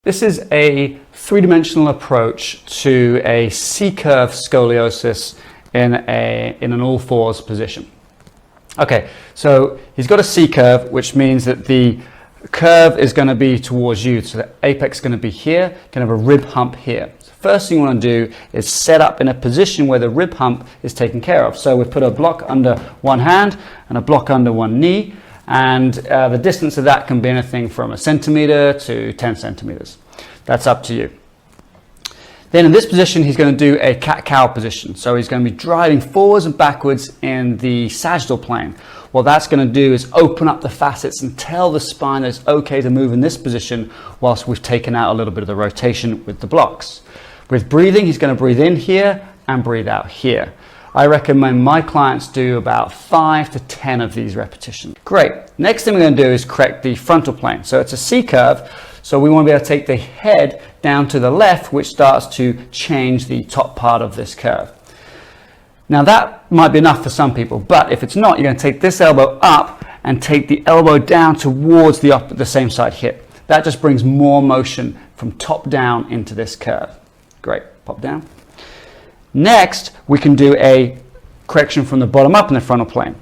This is a three-dimensional approach to a C-curve scoliosis in an all-fours position. Okay, so he's got a C-curve, which means that the curve is going to be towards you. So the apex is going to be here, going to have a rib hump here. So first thing you want to do is set up in a position where the rib hump is taken care of. So we've put a block under one hand and a block under one knee. And the distance of that can be anything from 1 centimeter to 10 centimeters. That's up to you. Then in this position, he's going to do a cat-cow position. So he's going to be driving forwards and backwards in the sagittal plane. What that's going to do is open up the facets and tell the spine that it's okay to move in this position whilst we've taken out a little bit of the rotation with the blocks. With breathing, he's going to breathe in here and breathe out here. I recommend my clients do about 5 to 10 of these repetitions. Great. Next thing we're going to do is correct the frontal plane. So it's a C-curve, so we want to be able to take the head down to the left, which starts to change the top part of this curve. Now that might be enough for some people, but if it's not, you're going to take this elbow up and take the elbow down towards the same side hip. That just brings more motion from top down into this curve. Great. Pop down. Next, we can do a correction from the bottom up in the frontal plane.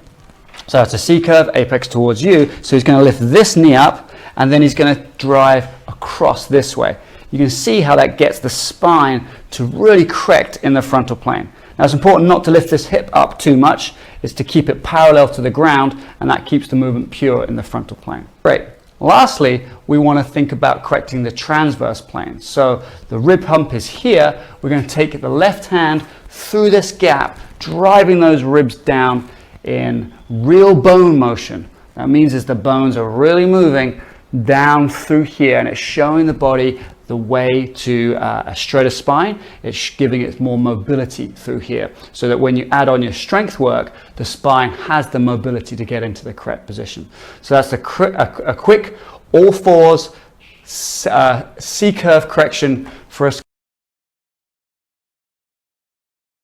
So it's a C-curve, apex towards you. So he's going to lift this knee up, and then he's going to drive across this way. You can see how that gets the spine to really correct in the frontal plane. Now it's important not to lift this hip up too much. It's to keep it parallel to the ground, and that keeps the movement pure in the frontal plane. Great. Lastly, we want to think about correcting the transverse plane. So the rib hump is here. We're going to take the left hand through this gap, driving those ribs down in real bone motion. That means is the bones are really moving down through here, and it's showing the body the way to a straighter spine. It's giving it more mobility through here, so that when you add on your strength work, the spine has the mobility to get into the correct position. So that's a quick all fours C-curve correction